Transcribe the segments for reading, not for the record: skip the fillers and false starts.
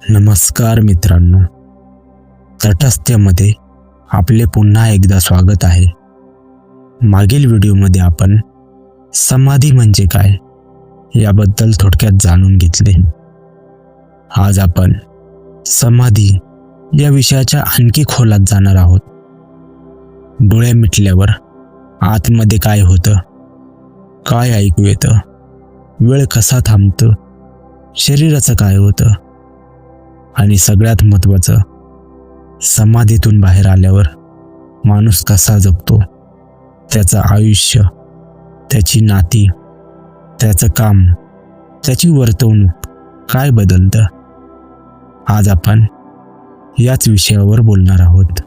नमस्कार मित्रांनो, तटस्थ्यमध्ये आपले पुन्हा एकदा स्वागत आहे. मागील व्हिडिओमध्ये आपण समाधी म्हणजे काय याबद्दल थोडक्यात जाणून घेतले. आज आपण समाधी या विषयाच्या आणखी खोलात जाणार आहोत. डोळे मिटल्यावर आतमध्ये काय होतं, काय ऐकू येतं, वेळ कसा थांबतो, शरीराचं काय होतं आणि सगळ्यात महत्त्वाचं, समाधीतून बाहेर आल्यावर माणूस कसा जगतो, त्याचं आयुष्य, त्याची नाती, त्याचं काम, त्याची वर्तवणूक काय बदलतं. आज आपण याच विषयावर बोलणार आहोत,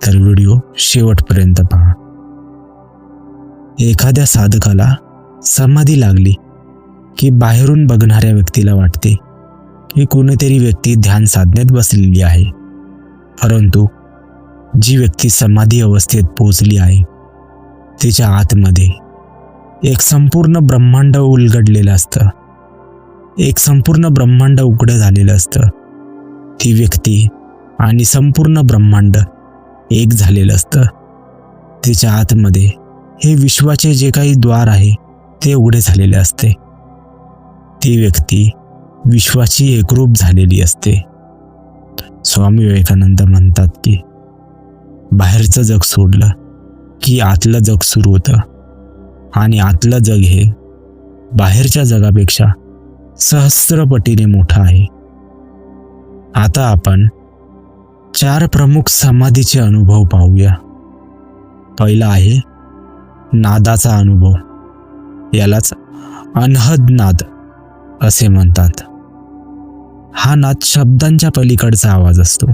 तर व्हिडिओ शेवटपर्यंत पहा. एखाद्या साधकाला समाधी लागली की बाहेरून बघणाऱ्या व्यक्तीला वाटते की कोणीतरी व्यक्ती ध्यान साधनेत बसलेली आहे, परंतु जी व्यक्ती समाधी अवस्थेत पोहोचली आहे तिच्या आतमध्ये एक संपूर्ण ब्रह्मांड उलगडलेलं असतं, एक संपूर्ण ब्रह्मांड उघडं झालेलं असतं. ती व्यक्ती आणि संपूर्ण ब्रह्मांड एक झालेलं असतं. तिच्या आतमध्ये हे विश्वाचे जे काही द्वार आहे ते उघडे झालेले असते. ती व्यक्ती विश्वाची एकरूप झालेली असते. स्वामी विवेकानंद म्हणतात की बाहेरचं जग सोडलं की आतलं जग सुरू होतं आणि आतलं जग हे बाहेरच्या जगापेक्षा सहस्त्रपटीने मोठं आहे. आता आपण 4 प्रमुख समाधीचे अनुभव पाहूया. पहिला आहे नादाचा अनुभव. यालाच अनहद नाद असे म्हणतात. हा नाद शब्दांच्या पलीकडचा आवाज असतो.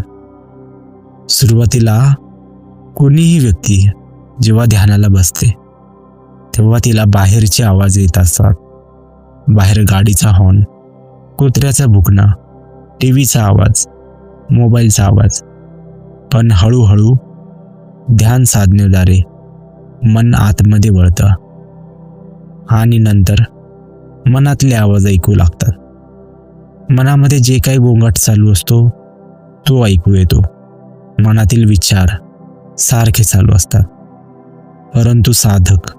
सुरुवातीला कोणीही व्यक्ती जेव्हा ध्यानाला बसते तेव्हा तिला बाहेरचे आवाज येत असतात. बाहेर गाडीचा हॉर्न, कुत्र्याचं भुकणं, टीव्हीचा आवाज, मोबाईलचा आवाज. पण हळूहळू ध्यान साधनेद्वारे मन आतमध्ये वळतं आणि नंतर मनातले आवाज ऐकू लागतात. मनामध्ये जे काही गोंगाट चालू असतो तो ऐकू येतो. मनातील विचार सारखे चालू असतात. परंतु साधक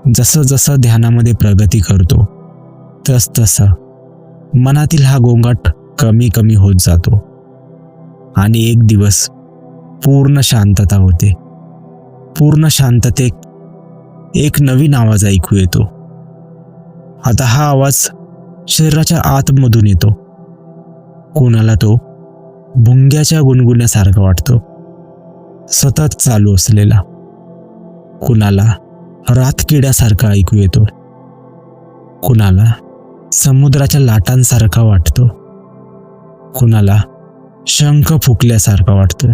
जसं जसं ध्यानामध्ये प्रगती करतो तसतसं मनातील हा गोंगाट कमी कमी होत जातो आणि एक दिवस पूर्ण शांतता होते. पूर्ण शांततेत एक नवीन आवाज ऐकू येतो. आता हा आवाज शरीराच्या आतमधून येतो. कोणाला तो भुंग्याच्या गुणगुण्यासारखा वाटतो, सतत चालू असलेला. कुणाला रातकिड्यासारखा ऐकू येतो, कुणाला समुद्राच्या लाटांसारखा वाटतो, कुणाला शंख फुकल्यासारखा वाटतो,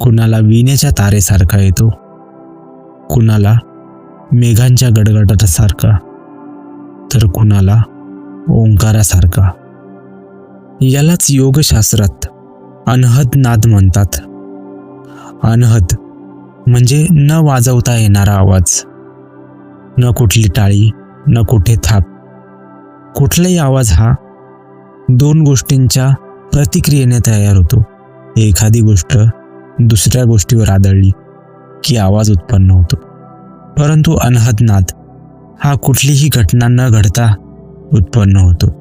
कुणाला विणेच्या तारेसारखा येतो, कुणाला मेघांच्या गडगडाटासारखा, तर कुणाला ओंकारासारखा. यालाच योगशास्त्रात अनहद नाद म्हणतात. अनहद म्हणजे न वाजवता येणारा आवाज. न कुठली टाळी, न कुठे थाप. कुठलाही आवाज हा 2 गोष्टींच्या प्रतिक्रियेने तयार होतो. एखादी गोष्ट दुसऱ्या गोष्टीवर आदळली की आवाज उत्पन्न होतो. परंतु अनहद नाद हा कुठलीही घटना न घडता उत्पन्न होतो.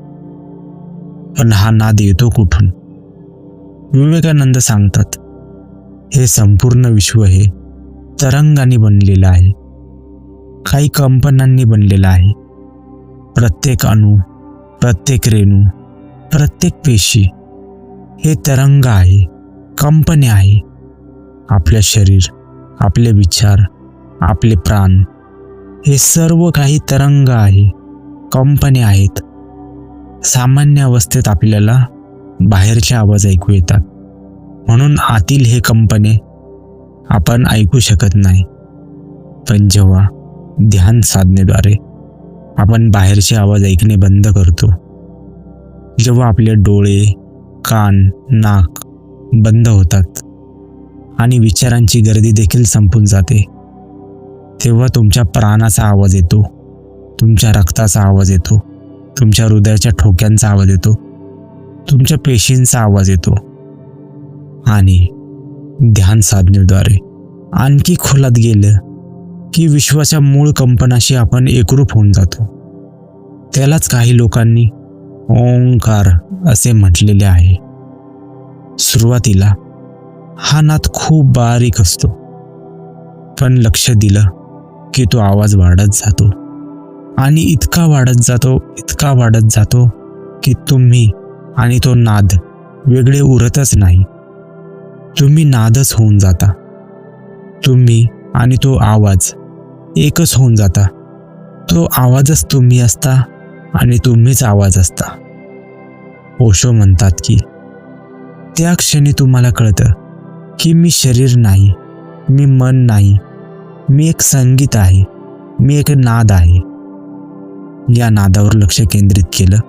पण हा नाद येतो कुठून? विवेकानंद सांगतात, हे संपूर्ण विश्व हे तरंगांनी बनलेलं आहे, काही कंपनांनी बनलेलं आहे. प्रत्येक अणू, प्रत्येक रेणू, प्रत्येक पेशी हे तरंग आहे, कंपने आहे. आपलं शरीर, आपले विचार, आपले प्राण हे सर्व काही तरंग आहे, कंपने आहेत. सामान्य अवस्थेत आपल्याला बाहेरचे आवाज ऐकू येतात, म्हणून आतील हे कंपने आपण ऐकू शकत नाही. पण जेव्हा ध्यान साधनेद्वारे आपण बाहेरचे आवाज ऐकणे बंद करतो, जेव्हा आपले डोळे, कान, नाक बंद होतात आणि विचारांची गर्दी देखील संपून जाते, तेव्हा तुमच्या प्राणाचा आवाज येतो, तुमच्या रक्ताचा आवाज येतो, तुमच्या हृदयाच्या ठोक्यांचा आवाज येतो तुमच्या पेशींचा आवाज येतो आणि ध्यान साधनेद्वारे आणखी खोलात गेलं की विश्वाच्या मूळ कंपनाशी आपण एकरूप होऊन जातो. त्यालाच काही लोकांनी ओंकार असे म्हटलेले आहे. सुरुवातीला हा नाद खूप बारीक असतो, पण लक्ष दिलं की तो आवाज वाढत जातो आणि इतका वाढत जातो की तुम्ही आणि तो नाद वेगळे उरतच नाही. तुम्ही नादच होऊन जाता. तुम्ही आणि तो आवाज एकच होऊन जाता. तो आवाजच तुम्ही असता आणि तुम्हीच आवाज असता. ओशो म्हणतात की त्या क्षणी तुम्हाला कळतं की मी शरीर नाही, मी मन नाही, मी एक संगीत आहे, मी एक नाद आहे. या नादावर लक्ष केंद्रित केलं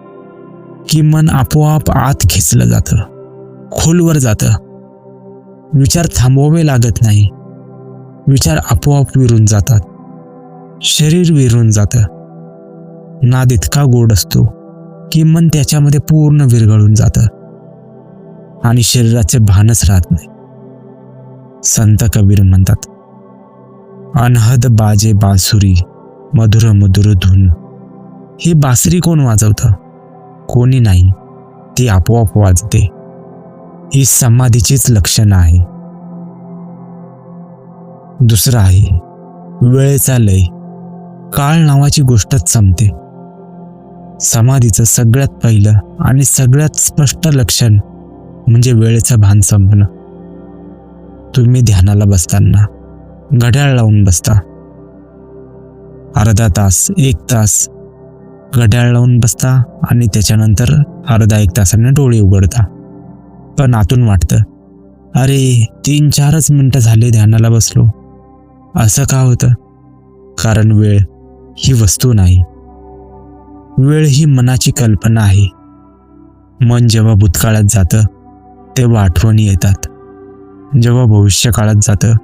की मन आपोआप आत खेचलं जातं, खोलवर जातं. विचार थांबवावे लागत नाही. विचार आपोआप विरून जातात. शरीर विरून जातं. नाद इतका गोड असतो की मन त्याच्यामध्ये पूर्ण विरघळून जातं आणि शरीराचे भानच राहत नाही. संत कबीर म्हणतात, अनहद बाजे बासुरी मधुर मधुर धून. ही बासरी कोण वाजवतं? कोणी नाही, ती आपोआप वाजते. ही समाधीचीच लक्षणं आहे. दुसरं आहे वेळेचा लय. काळ नावाची गोष्टच संपते. समाधीचं सगळ्यात पहिलं आणि सगळ्यात स्पष्ट लक्षण म्हणजे वेळेचं भान संपणं. तुम्ही ध्यानाला बसताना घड्याळ लावून बसता. अर्धा तास, 1 तास घड्याळ लावून बसता आणि त्याच्यानंतर अर्धा 1 तासाने डोळे उघडता. पण आतून वाटतं, अरे 3-4च मिनिटं झाले ध्यानाला बसलो. असं का होतं? कारण वेळ ही वस्तू नाही. वेळ ही मनाची कल्पना आहे. मन जेव्हा भूतकाळात जातं तेव्हा आठवणी येतात. जेव्हा भविष्यकाळात जातं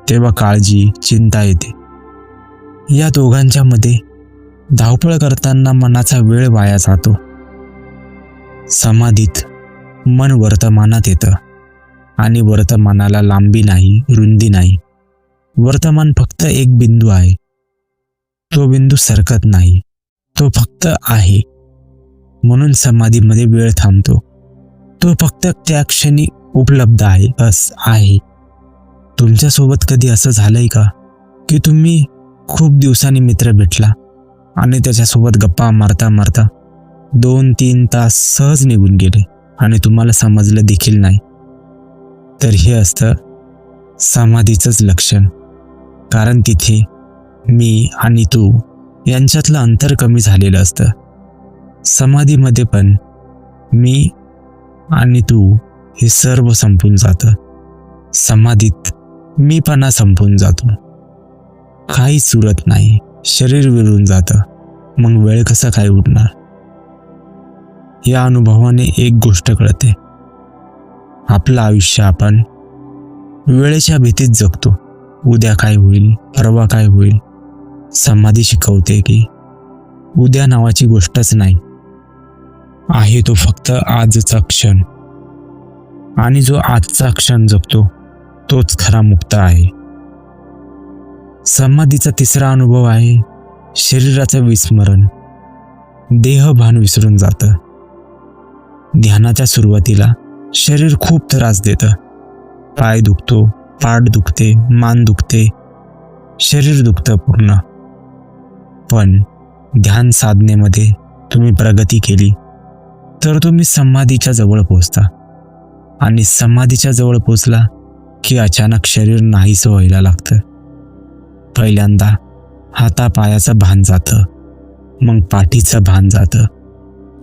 तेव्हा काळजी, चिंता येते. या दोघांच्या मध्ये धावपळ करताना मनाचा वेळ वाया जातो. समाधीत मन वर्तमानात येतं आणि वर्तमानाला लांबी नाही, रुंदी नाही. वर्तमान फक्त एक बिंदू आहे. तो बिंदू सरकत नाही, तो फक्त आहे. म्हणून समाधीमध्ये वेळ थांबतो. तो फक्त त्या क्षणी उपलब्ध आहे, आहे. तुमच्यासोबत कधी असं झालंय का की तुम्ही खूप दिवसांनी मित्र भेटला आणि त्याच्यासोबत गप्पा मारता मारता 2-3 तास सहज निघून गेले आणि तुम्हाला समजलं देखील नाही? तर हे असतं समाधीचंच लक्षण. कारण तिथे मी आणि तू यांच्यातलं अंतर कमी झालेलं असतं. समाधीमध्ये पण मी आणि तू हे सर्व संपून जातं. समाधीत मीपणा संपून जातो. काहीच उरत नाही. शरीर विरून जातं. मग वेळ कसा काय उरणार? या अनुभवाने एक गोष्ट कळते, आपलं आयुष्य आपण वेळेच्या भीतीत जगतो. उद्या काय होईल, परवा काय होईल. समाधी शिकवते की उद्या नावाची गोष्टच नाही. आहे तो फक्त आजचा क्षण. आणि जो आजचा क्षण जगतो तोच खरा मुक्त आहे. समाधीचा तिसरा अनुभव आहे शरीराचं विस्मरण. देहभान विसरून जातं. ध्यानाच्या सुरुवातीला शरीर खूप त्रास देतं. पाय दुखतो, पाठ दुखते, मान दुखते, शरीर दुखतं पूर्ण. पण ध्यान साधनेमध्ये तुम्ही प्रगती केली तर तुम्ही समाधीच्या जवळ पोहोचता. आणि समाधीच्या जवळ पोहोचला की अचानक शरीर नाहीसं व्हायला लागतं. पहिल्यांदा हातापायाचं भान जातं, मग पाठीचं भान जातं,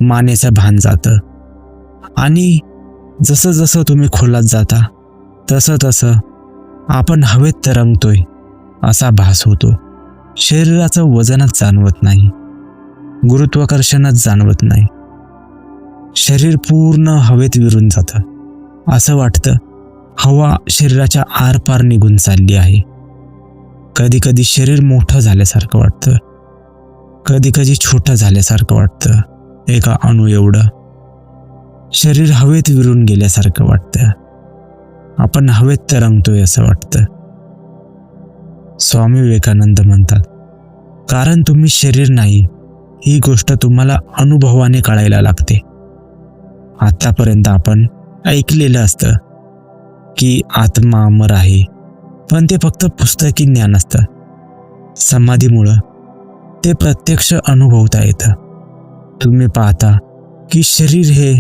मानेचं भान जातं. आणि जसं जसं तुम्ही खोलात जाता तसं तसं आपण हवेत तरंगतोय असा भास होतो. शरीराचं वजनच जाणवत नाही, गुरुत्वाकर्षणच जाणवत नाही. शरीर पूर्ण हवेत विरून जातं. असं वाटतं हवा शरीराच्या आरपार निघून चालली आहे. कधी कधी शरीर मोठं झाल्यासारखं वाटतं, कधी कधी छोटं झाल्यासारखं वाटतं, एका अणू एवढं. शरीर हवेत विरून गेल्यासारखं वाटतं. आपण हवेत तरंगतोय असं वाटतं. स्वामी विवेकानंद म्हणतात, कारण तुम्ही शरीर नाही ही गोष्ट तुम्हाला अनुभवाने कळायला लागते. आतापर्यंत आपण ऐकलेलं असतं की आत्मा अमर आहे, पण ते फक्त पुस्तकी ज्ञान असतं. समाधीमुळं ते प्रत्यक्ष अनुभवता येतं. तुम्ही पाहता की शरीर हे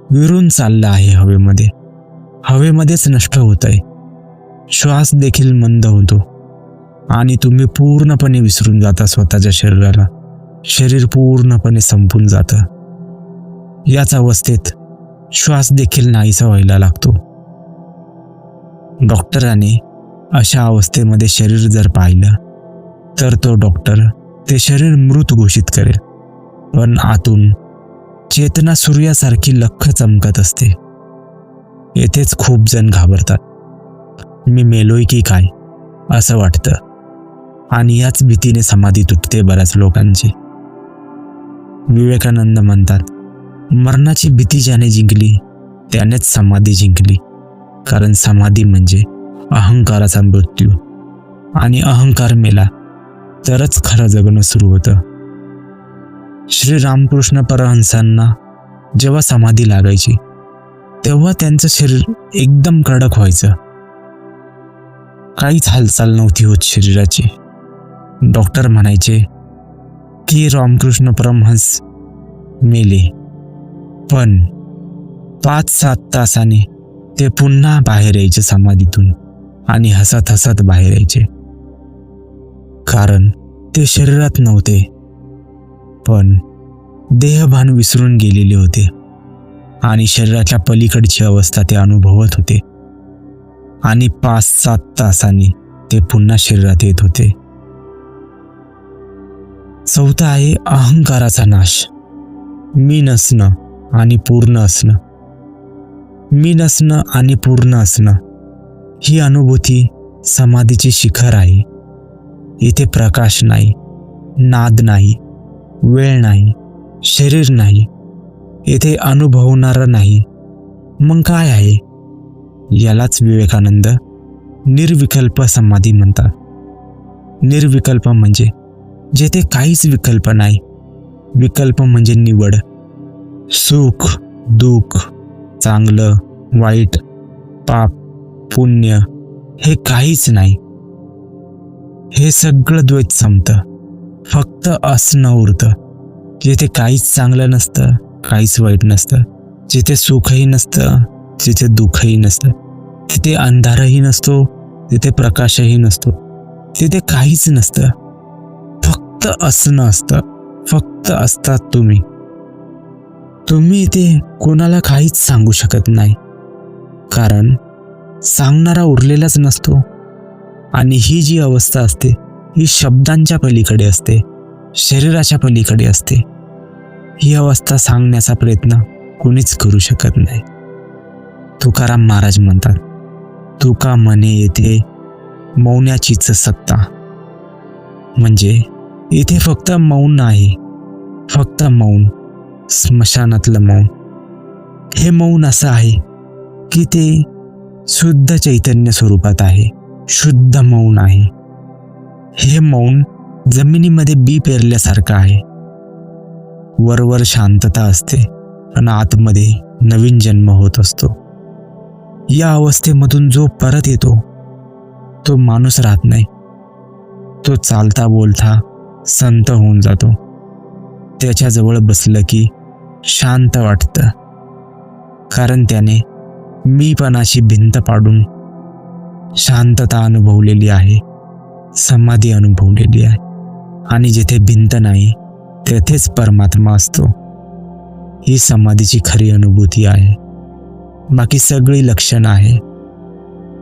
विरून चाललं आहे हवेमध्ये, हवेमध्येच नष्ट होत आहे. श्वास देखील मंद होतो आणि तुम्ही पूर्णपणे विसरून जाता स्वतःच्या शरीराला. शरीर पूर्णपणे संपून जातं. याच अवस्थेत श्वास देखील नाहीसा व्हायला लागतो. डॉक्टराने अशा अवस्थेमध्ये शरीर जर पाहिलं तर तो डॉक्टर ते शरीर मृत घोषित करेल, पण आतून चेतना सूर्यासारखी लख्ख चमकत असते. येथेच खूप जण घाबरतात. मी मेलोय की काय असं वाटतं, आणि याच भीतीने समाधी तुटते बऱ्याच लोकांची. विवेकानंद म्हणतात, मरणाची भीती ज्याने जिंकली त्यानेच समाधी जिंकली. कारण समाधी म्हणजे अहंकाराचा मृत्यू, आणि अहंकार मेला तरच खरं जगणं सुरू होतं. श्री रामकृष्ण परमहंसांना जेव्हा समाधी लागायची तेव्हा त्यांचं शरीर एकदम कडक व्हायचं. काहीच हालचाल नव्हती होत शरीराची. डॉक्टर म्हणायचे की रामकृष्ण परमहंस मेले, पण 5-7 तासाने ते पुन्हा बाहेर यायचे समाधीतून, आणि हसत हसत बाहेर यायचे. कारण ते शरीरात नव्हते, पण देहभान विसरून गेलेले होते आणि शरीराच्या पलीकडची अवस्था ते अनुभवत होते, आणि 5-7 तासांनी ते पुन्हा शरीरात येत होते. चौथा आहे अहंकाराचा नाश. मी नसणं आणि पूर्ण असणं. मी नसणं आणि पूर्ण असणं ही अनुभूती समाधीचे शिखर आहे. इथे प्रकाश नाही, नाद नाही, वेळ नाही, शरीर नाही. येथे अनुभवणारं नाही. मग काय आहे? यालाच विवेकानंद निर्विकल्प समाधी म्हणतात. निर्विकल्प म्हणजे जेथे काहीच विकल्प नाही. विकल्प म्हणजे निवड. सुख, दुःख, चांगलं, वाईट, पाप, पुण्य हे काहीच नाही. हे सगळं द्वैत संपतं. फक्त असणं उरतं. जिथे काहीच चांगलं नसतं, काहीच वाईट नसतं, जिथे सुखही नसतं, जिथे दुःखही नसतं, तिथे अंधारही नसतो, तिथे प्रकाशही नसतो, तिथे काहीच नसतं. फक्त असणं असतं. फक्त असतात तुम्ही. तुम्ही इथे कोणाला काहीच सांगू शकत नाही, कारण सांगणारा उरलेलाच नसतो. आणि ही जी अवस्था असते ही शब्दांच्या पलीकडे असते, शरीराच्या पलीकडे असते. ही अवस्था सांगण्याचा प्रयत्न कोणीच करू शकत नाही. तुकाराम महाराज म्हणतात, तुका म्हणे येथे मौनाचीच सत्ता. म्हणजे इथे फक्त मौन आहे. फक्त मौन. स्मशानातलं मौन. हे मौन असं आहे की ते शुद्ध चैतन्य स्वरूपात आहे. शुद्ध मौन आहे. हे मौन जमिनीमध्ये बी पेरल्यासारखं आहे. वरवर शांतता असते, पण आतमध्ये नवीन जन्म होत असतो. या अवस्थेमधून जो परत येतो तो माणूस राहत नाही. तो चालता बोलता संत होऊन जातो. त्याच्याजवळ बसलं की शांत वाटतं, कारण त्याने मीपणाची भिंत पाडून शांतता अनुभवलेली आहे, समाधी अनुभवलेली आहे. आणि जिथे भिंत नाही तेथेच परमात्मा असतो. ही समाधीची खरी अनुभूती आहे. बाकी सगळी लक्षणं आहे.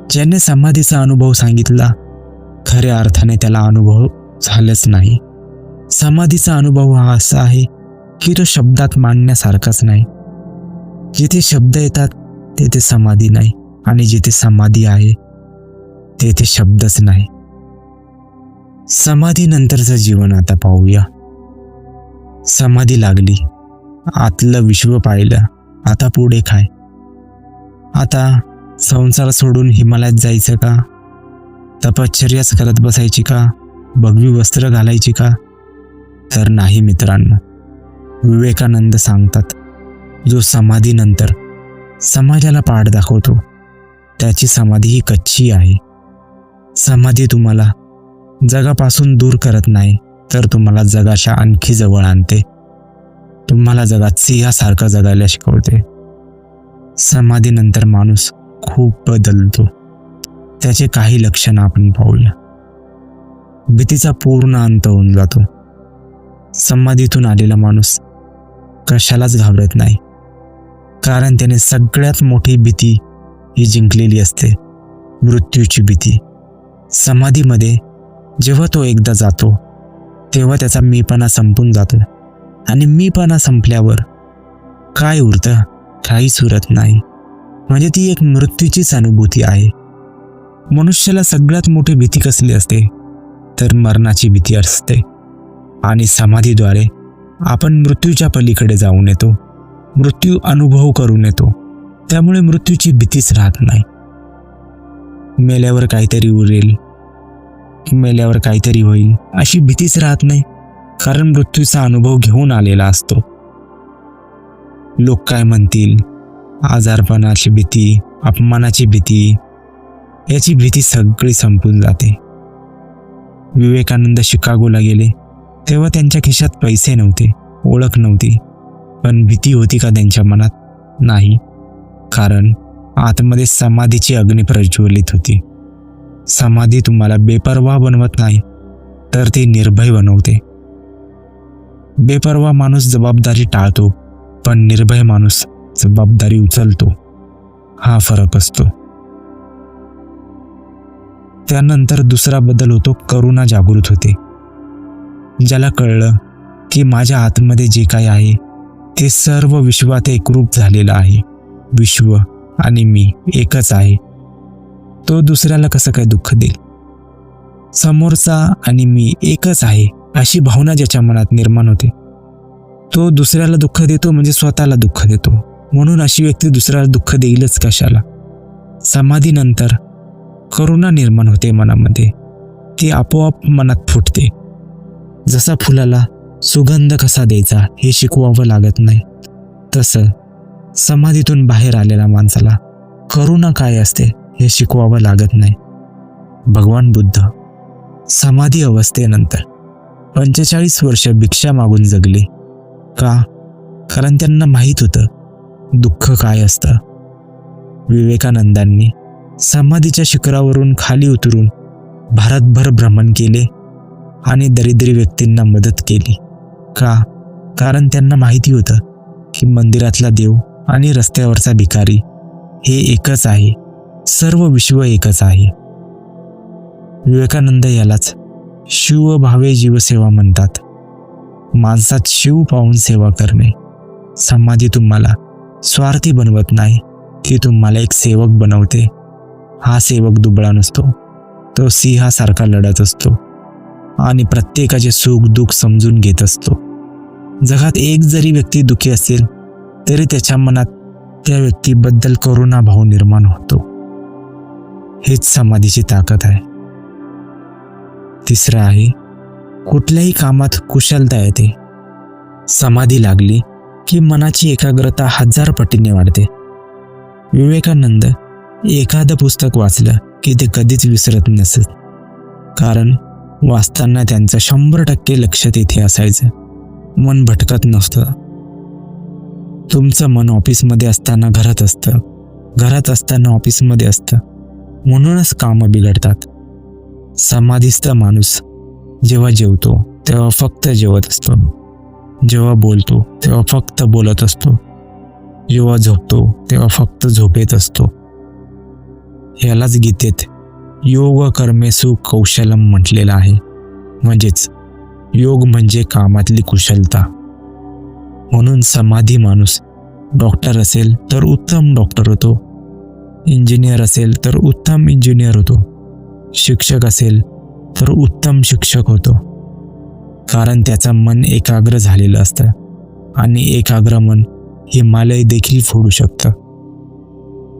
ज्याने समाधीचा अनुभव सांगितला खऱ्या अर्थाने त्याला अनुभव झालाच नाही. समाधीचा अनुभव हा असा आहे की तो शब्दात मांडण्यासारखाच नाही. जिथे शब्द येतात तेथे समाधी नाही, आणि जिथे समाधी आहे तेथे शब्दच नाही. समाधीनंतरचं जीवन आता पाहूया. समाधी लागली, आतलं विश्व पाहिलं आता पुढे काय? आता संसार सोडून हिमालयात जायचं का? तपश्चर्याच करत बसायची का? भगवी वस्त्र घालायची का? तर नाही मित्रांनो. विवेकानंद सांगतात, जो समाधीनंतर समाजाला पाठ दाखवतो त्याची समाधी ही कच्ची आहे. समाधी तुम्हाला जगापासून दूर करत नाही, तर तुम्हाला जगाच्या आणखी जवळ आणते. तुम्हाला जगात सिंहासारखं जगायला शिकवते. समाधीनंतर माणूस खूप बदलतो. त्याचे काही लक्षणं आपण पाहूया. भीतीचा पूर्ण अंत होऊन जातो. समाधीतून आलेला माणूस कशालाच घाबरत नाही, कारण त्याने सगळ्यात मोठी भीती ही जिंकलेली असते, मृत्यूची भीती. समाधीमध्ये जेव्हा तो एकदा जातो तेव्हा त्याचा मीपणा संपून जातो, आणि मीपणा संपल्यावर काय उरतं? काहीच उरत नाही. म्हणजे ती एक मृत्यूचीच अनुभूती आहे. मनुष्याला सगळ्यात मोठी भीती कसली असते? तर मरणाची भीती असते. आणि समाधीद्वारे आपण मृत्यूच्या पलीकडे जाऊन येतो, मृत्यू अनुभव करून येतो. त्यामुळे मृत्यूची भीतीच राहत नाही. मेल्यावर काहीतरी उरेल, मेल्यावर काहीतरी होईल अशी भीतीच राहत नाही, कारण मृत्यूचा अनुभव घेऊन आलेला असतो. लोक काय म्हणतील, आजारपणाची भीती, अपमानाची भीती, याची भीती सगळी संपून जाते. विवेकानंद शिकागोला गेले तेव्हा त्यांच्या खिशात पैसे नव्हते, ओळख नव्हती, पण भीती होती का त्यांच्या मनात? नाही, कारण आतमध्ये समाधीची अग्नी प्रज्वलित होती. समाधी तुम्हाला बेपर्वा बनवत नाही, तर ती निर्भय बनवते. बेपर्वा माणूस जबाबदारी टाळतो, पण निर्भय माणूस जबाबदारी उचलतो. हा फरक असतो. त्यानंतर दुसरा बदल होतो, करुणा जागृत होते. ज्याला कळलं की माझ्या आतमध्ये जे काही आहे ते सर्व विश्वात एकरूप झालेलं आहे, विश्व आणि मी एकच आहे, तो दुसऱ्याला कसं काय दुःख देईल? समोरचा आणि मी एकच आहे अशी भावना ज्याच्या मनात निर्माण होते, तो दुसऱ्याला दुःख देतो म्हणजे स्वतःला दुःख देतो. म्हणून अशी व्यक्ती दुसऱ्याला दुःख देईलच कशाला? समाधीनंतर करुणा निर्माण होते मनामध्ये, ती आपोआप मनात फुटते. जसा फुलाला सुगंध कसा द्यायचा हे शिकवावं लागत नाही, तसं समाधीतून बाहेर आलेल्या माणसाला करुणा काय असते हे शिकवावं लागत नाही. भगवान बुद्ध समाधी अवस्थेनंतर 45 वर्ष भिक्षा मागून जगले. का? कारण त्यांना माहीत होतं दुःख काय असतं. विवेकानंदांनी समाधीच्या शिखरावरून खाली उतरून भारतभर भ्रमण केले आणि दरिद्री व्यक्तींना मदत केली. का? कारण त्यांना माहिती होतं की मंदिरातला देव आणि रस्त्यावरचा भिकारी हे एकच आहे, सर्व विश्व एकच आहे. विवेकानंद यालाच शिवभावे जीवसेवा म्हणतात. माणसात शिव पाहून सेवा करणे. समाधी तुम्हाला स्वार्थी बनवत नाही, ती तुम्हाला एक सेवक बनवते. हा सेवक दुबळा नसतो, तो सिंहासारखा लढत असतो आणि प्रत्येकाचे सुख दुःख समजून घेत असतो. जगात एक जरी व्यक्ती दुःखी असेल तरी त्याच्या मनात त्या व्यक्तीबद्दल करुणा भाव निर्माण होतो. हेच समाधीची ताकद आहे. तिसरं आहे, कुठल्याही कामात कुशलता येते. समाधी लागली की मनाची एकाग्रता 1000 पटीने वाढते. विवेकानंद एखादं पुस्तक वाचलं की ते कधीच विसरत नसत, कारण वाचताना त्यांचं 100% लक्ष तिथे असायचं. मन भटकत नसतं. तुमचं मन ऑफिसमध्ये असताना घरात असतं, घरात असताना ऑफिसमध्ये असतं, म्हणूनच कामं बिघडतात. समाधीस्थ माणूस जेव्हा जेवतो तेव्हा फक्त जेवत असतो, जेव्हा बोलतो तेव्हा फक्त बोलत असतो, जेव्हा झोपतो तेव्हा फक्त झोपेत असतो. यालाच गीतेत योग कर्मेसु कौशलम म्हटलेलं आहे. म्हणजेच योग म्हणजे कामातली कुशलता. म्हणून समाधी माणूस डॉक्टर असेल तर उत्तम डॉक्टर होतो, इंजिनियर असेल तर उत्तम इंजिनियर होतो, शिक्षक असेल तर उत्तम शिक्षक होतो. कारण त्याचं मन एकाग्र झालेलं असतं आणि एकाग्र मन हिमालय देखील फोडू शकतं.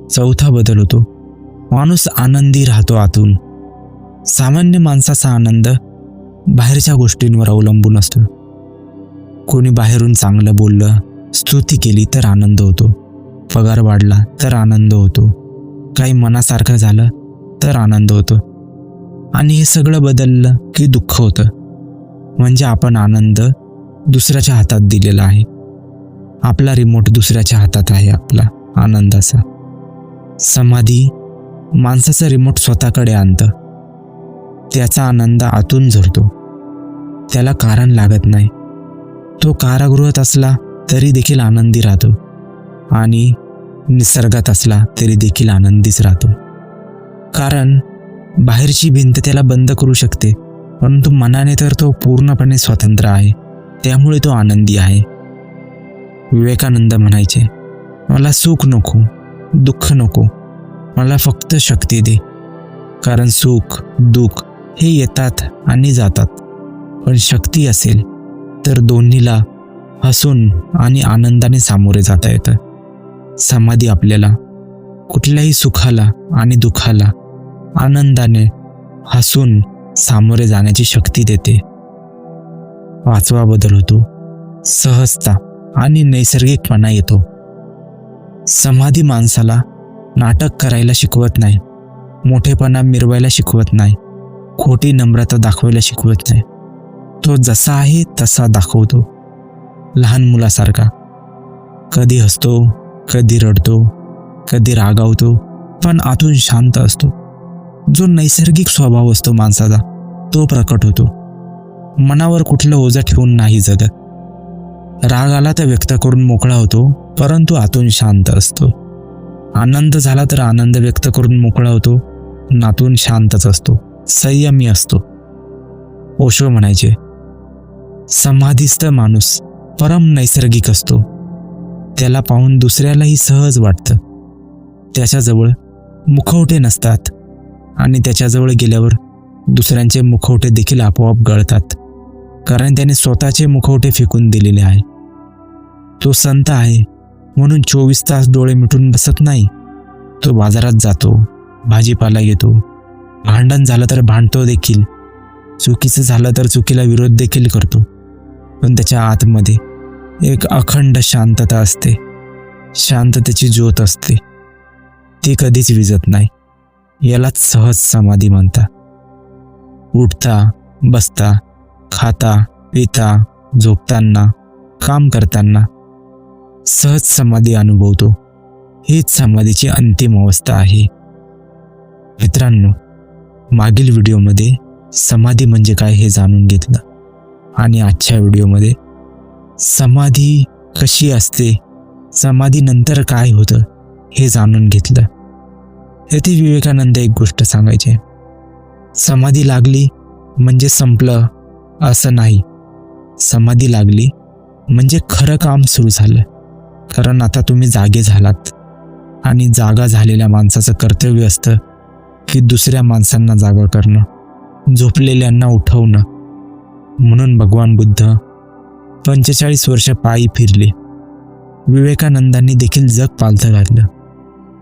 चौथा बदल होतो, माणूस आनंदी राहतो आतून. सामान्य माणसाचा आनंद बाहेरच्या गोष्टींवर अवलंबून असतो. कोणी बाहेरून चांगलं बोललं, स्तुती केली तर आनंद होतो. पगार वाढला तर आनंद होतो. काही मनासारखं झालं तर आनंद होतो. आणि हे सगळं बदललं की दुःख होतं. म्हणजे आपण आनंद दुसऱ्याच्या हातात दिलेला आहे. आपला रिमोट दुसऱ्याच्या हातात आहे आपला आनंदाचा. समाधी माणसाचं रिमोट स्वतःकडे आणतं. त्याचा आनंद आतून झरतो. त्याला कारण लागत नाही. तो कारागृहात असला तरी देखील आनंदी राहतो आणि निसर्गात असला तरी देखील आनंदीच राहतो. कारण बाहेरची भिंत त्याला बंद करू शकते, परंतु मनाने तर तो पूर्णपणे स्वतंत्र आहे. त्यामुळे तो आनंदी आहे. विवेकानंद म्हणायचे, मला सुख नको, दुःख नको, मला फक्त शक्ती दे. कारण सुख दुःख हे येतात आणि जातात, पण शक्ती असेल तर दोन्हीला हसून आणि आनंदाने सामोरे जाता येतं. समाधी आपल्याला कुठल्याही सुखाला आणि दुःखाला आनंदाने हसून सामोरे जाण्याची शक्ती देते. पाचवा बदल होतो, सहजता आणि नैसर्गिकपणा येतो. समाधी माणसाला नाटक करायला शिकवत नाही, मोठेपणा मिरवायला शिकवत नाही, खोटी नम्रता दाखवायला शिकवत नाही. तो जसा आहे तसा दाखवतो, लहान मुलासारखा. कधी हसतो, कधी रडतो, कधी रागावतो, पण आतून शांत असतो. जो नैसर्गिक स्वभाव असतो माणसाचा तो प्रकट होतो. मनावर कुठलं ओझं ठेवून नाही जगत. राग आला तर व्यक्त करून मोकळा होतो, परंतु आतून शांत असतो. आनंद झाला तर आनंद व्यक्त करून मोकळा होतो, आतून शांतच असतो, संयमी असतो. ओशो म्हणायचे, समाधीस्थ माणूस परम नैसर्गिक असतो. त्याला पाहून दुसऱ्यालाही सहज वाटतं. त्याच्याजवळ मुखवटे नसतात आणि त्याच्याजवळ गेल्यावर दुसऱ्यांचे मुखवटे देखील आपोआप गळतात, कारण त्याने स्वतःचे मुखवटे फेकून दिलेले आहे. तो संत आहे म्हणून 24 तास डोळे मिटून बसत नाही. तो बाजारात जातो, भाजीपाला घेतो, भांडण झालं तर भांडतो देखील, चुकीचं झालं तर चुकीला विरोध देखील करतो. पण त्याच्या आतमध्ये एक अखंड शांतता असते, शांततेची ज्योत असते. ती कधीच विझत नाही. यालाच सहज समाधी म्हणतात. उठता बसता, खाता पिता, झोपताना, काम करताना सहज समाधी अनुभवतो. हीच समाधीची अंतिम अवस्था आहे. मित्रांनो, मागील व्हिडिओमध्ये समाधी म्हणजे काय हे जाणून घेतलं आणि आजच्या व्हिडिओमध्ये समाधी कशी असते, समाधीनंतर काय होतं हे जाणून घेतलं. येथे विवेकानंद एक गोष्ट सांगायचे, समाधी लागली म्हणजे संपलं असं नाही. समाधी लागली म्हणजे खरं काम सुरू झालं. कारण आता तुम्ही जागे झालात आणि जागा झालेल्या माणसाचं कर्तव्य असतं की दुसऱ्या माणसांना जागा करणं, झोपलेल्यांना उठवणं. म्हणून भगवान बुद्ध 45 वर्ष पायी फिरले. विवेकानंदांनी देखील जग पालथं घातलं,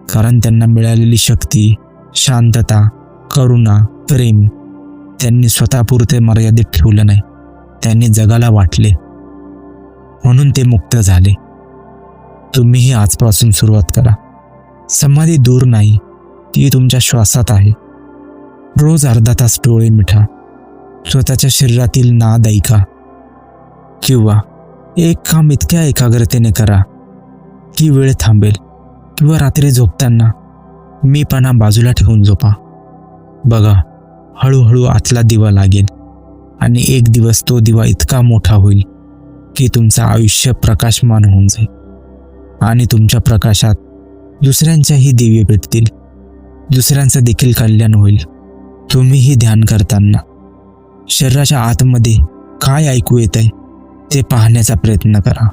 कारण त्यांना मिळालेली शक्ती, शांतता, करुणा, प्रेम त्यांनी स्वतःपुरते मर्यादित ठेवलं नाही. त्यांनी जगाला वाटले, म्हणून ते मुक्त झाले. तुम्हीही आजपासून सुरुवात करा. समाधी दूर नाही, ती तुमच्या श्वासात आहे. रोज अर्धा तास डोळे मिटा, स्वतःच्या शरीरातील नाद ऐका, किंवा एक काम इतक्या एकाग्रतेने करा की वेळ थांबेल. किंवा रात्री झोपताना मीपणा बाजूला ठेवून झोपा. बघा, हळूहळू आतला दिवा लागेल आणि एक दिवस तो दिवा इतका मोठा होईल की तुमचं आयुष्य प्रकाशमान होऊन जाईल आणि तुमच्या प्रकाशात दुसऱ्यांच्याही दिवे पेटतील, दुसऱ्यांचं देखील कल्याण होईल. तुम्हीही ध्यान करताना शरीराच्या आतमध्ये काय ऐकू येतंय ते पाहण्याचा प्रयत्न करा.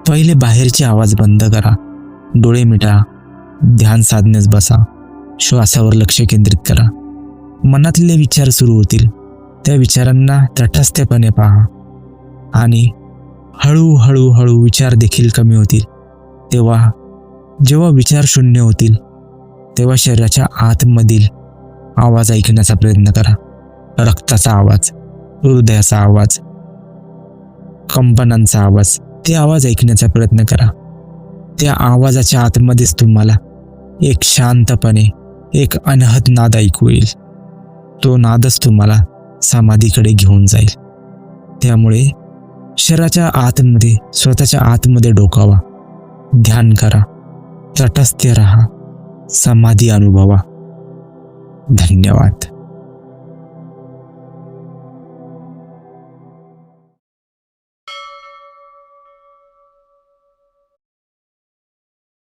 पहिले बाहेरचे आवाज बंद करा, डोळे मिटा, ध्यान साधण्यास बसा, श्वासावर लक्ष केंद्रित करा. मनातले विचार सुरू होतील, त्या विचारांना तटस्थपणे पहा आणि हळूहळू विचार देखील कमी होतील तेव्हा जेव्हा विचार शून्य होतील तेव्हा शरीराच्या आतमधील आवाज ऐकण्याचा प्रयत्न करा. रक्ताचा आवाज, हृदयाचा आवाज, कंपनांचा आवाज, ते आवाज ऐकण्याचा प्रयत्न करा. त्या आवाजाच्या आतमध्येच तुम्हाला एक शांतपणे एक अनहद नाद ऐकू येईल. तो नादच तुम्हाला समाधीकडे घेऊन जाईल. त्यामुळे शरीराच्या आतमध्ये, स्वतःच्या आतमध्ये डोकावा, ध्यान करा, तटस्थ राहा, समाधी अनुभवा. धन्यवाद.